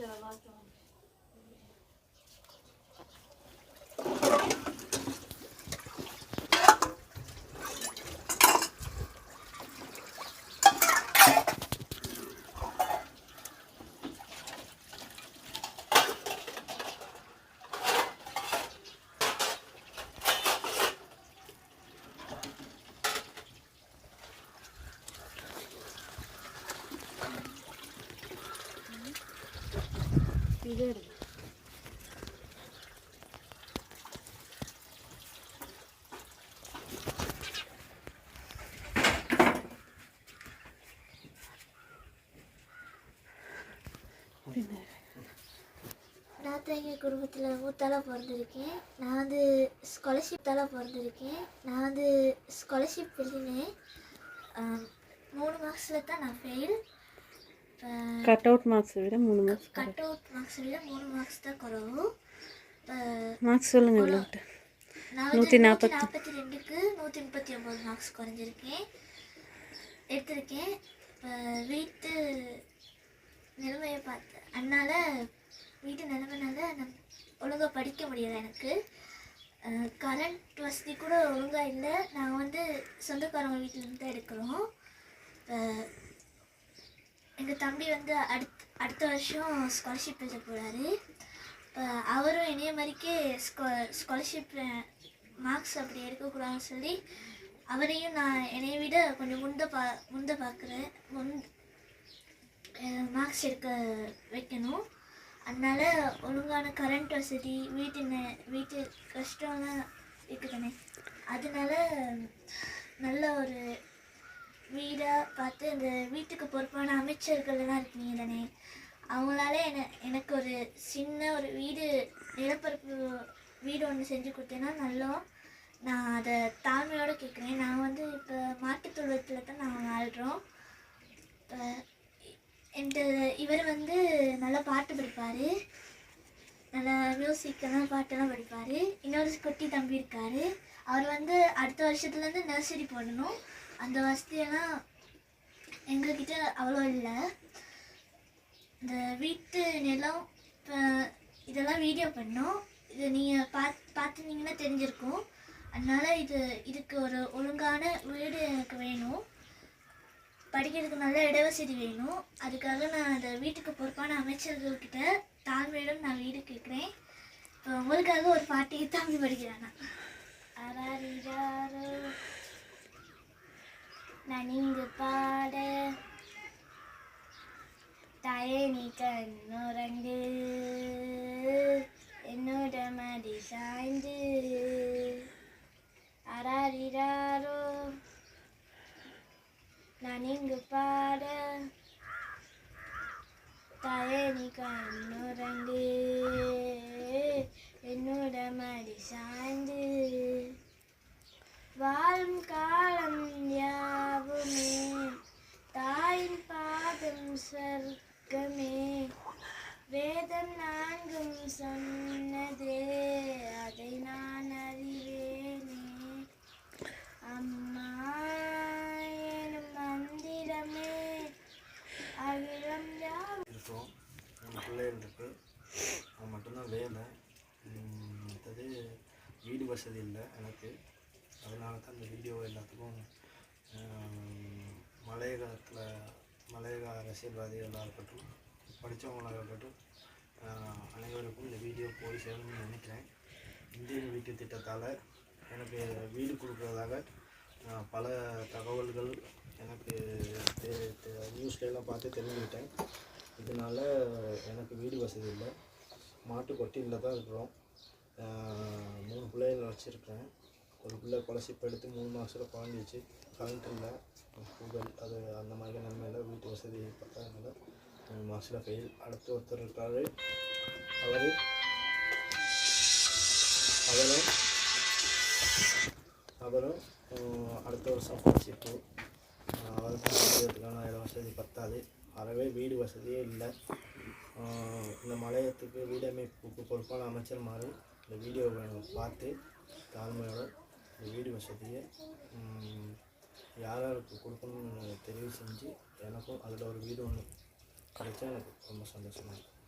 இதே நான் தான் எங்கள் குடும்பத்தில் மூத்தாலாக பிறந்திருக்கேன். நான் வந்து ஸ்காலர்ஷிப் எழுதினேன். 3 மார்க்ஸில் தான் நான் ஃபெயில். கட் அவுட் மார்க்ஸை விட 3 மார்க்ஸ் தான் குறவு. மார்க்ஸ் சொல்லுங்கள் எவ்வளோட்டு? 142க்கு 139 மார்க்ஸ் குறைஞ்சிருக்கேன் எடுத்திருக்கேன். இப்போ வீட்டு நிலைமையை பார்த்தேன். அதனால் வீட்டு நிலைமைனால நான் ஒழுங்காக படிக்க முடியலை. எனக்கு கரண்ட் வசதி கூட ஒழுங்காக இல்லை. நாங்கள் வந்து சொந்தக்காரங்க வீட்டிலேருந்து தான் எடுக்கிறோம். எங்கள் தம்பி வந்து அடுத்த வருஷம் ஸ்காலர்ஷிப் எழுத போகிறாரு. அவரும் என்னைய மாதிரிக்கே ஸ்காலர்ஷிப் மார்க்ஸ் அப்படி எடுக்கக்கூடாதுன்னு சொல்லி அவரையும் நான் என்னைய விட கொஞ்சம் முந்த பார்க்குறேன். மார்க்ஸ் எடுக்க வைக்கணும். அதனால் ஒழுங்கான கரண்ட் வசதி வீட்டு கஷ்டம்லாம் இருக்குதுண்ணே. அதனால நல்ல ஒரு வீடாக பார்த்து அந்த வீட்டுக்கு பொறுப்பான அமைச்சர்கள்லாம் இருக்கீங்க தானே, அவங்களால எனக்கு ஒரு சின்ன ஒரு நிலப்பரப்பு வீடு ஒன்று செஞ்சு கொடுத்தேன்னா நல்லா. நான் அதை தாழ்மையோடு கேட்குறேன். நான் வந்து இப்போ மாட்டுத்தொழுவத்தில் தான் நாங்கள் வாழ்கிறோம். இவர் வந்து நல்லா பாட்டு படிப்பார், நல்லா மியூசிக்கெல்லாம் பாட்டெல்லாம் படிப்பார். இன்னொரு குட்டி தம்பி இருக்கார். அவர் வந்து அடுத்த வருஷத்துலேருந்து நர்சரி போடணும். அந்த வசதியெல்லாம் எங்ககிட்ட அவ்வளோ இல்லை. இந்த வீட்டு நிலம் இதெல்லாம் வீடியோ பண்ணோம். இது நீங்கள் பார்த்துருந்தீங்கன்னா தெரிஞ்சிருக்கும். அதனால் இதுக்கு ஒரு ஒழுங்கான வீடு எனக்கு வேணும். படிக்கிறதுக்கு நல்ல இடவசதி வேணும். அதுக்காக நான் அந்த வீட்டுக்கு பொறுப்பான அமைச்சர்கள்கிட்ட தாழ்மையிடம் நான் வீடு கேட்குறேன். இப்போ உங்களுக்காக ஒரு பாட்டி தம்பி படிக்கிறானா. அராரிராரோ நான் இங்கு பாட தாயே நீ கண்ணுறங்கு என்னோட மடி சாய்ந்து. அராரிராரோ நான் இங்கு பாட தாயே நீ கண்ணுறங்கு என்னோட மடி சாய்ந்து. வாழும் காலம் யாவுமே தாயின் பாதம் சொர்க்கமே. வேதம் 4ம் சொன்னதே அதை நான் அறிவேனே. அம்மா எனும் மந்திரமே அகிலம் இருக்கோம். 3 பிள்ளைகள் இருக்கு. அது மட்டும்தான் வேலை. மற்றது வீடு வசதி இல்லை எனக்கு. அதனால தான் இந்த வீடியோ எல்லாத்துக்கும் மலையக அரசியல்வாதிகளாக இருக்கட்டும், படித்தவங்களாக இருக்கட்டும், அனைவருக்கும் இந்த வீடியோ போய் சேரணும்னு நினைக்கிறேன். இந்திய வீட்டு திட்டத்தால் எனக்கு வீடு கொடுக்குறதாக பல தகவல்கள் எனக்கு நியூஸ்லாம் பார்த்து தெரிஞ்சுக்கிட்டேன். இதனால் எனக்கு வீடு வசதி இல்லை. மாட்டு கொட்டியில் தான் இருக்கிறோம். 3 பிள்ளைகள் வச்சுருக்கேன். ஒரு பிள்ளை ஸ்காலர்ஷிப் எடுத்து 3 மாதத்தில் குழந்தைச்சு. கரண்ட் இல்லை, கூகுள் அது அந்த மாதிரி நன்மையில் வீட்டு வசதி பத்தாதனால 3 மாதத்தில் ஃபெயில். அடுத்து ஒருத்தர் இருக்கார். அவரும் அடுத்த வருஷம் ஸ்காலர்ஷிப்பு. அவருக்கும் படிக்கிறதுக்கான இட வசதி பத்தாது. அறவே வீடு வசதியே இல்லை. இந்த மலையத்துக்கு வீடமைப்புக்கு பொறுப்பான அமைச்சர் மாதிரி இந்த வீடியோவை பார்த்து தாழ்மையோட இந்த வீடு வசதியை யாருக்கு கொடுக்கணும்னு தெரிவு செஞ்சு எனக்கும் அதில் ஒரு வீடு ஒன்று கிடைச்சா எனக்கு ரொம்ப சந்தோஷமாக இருக்கும்.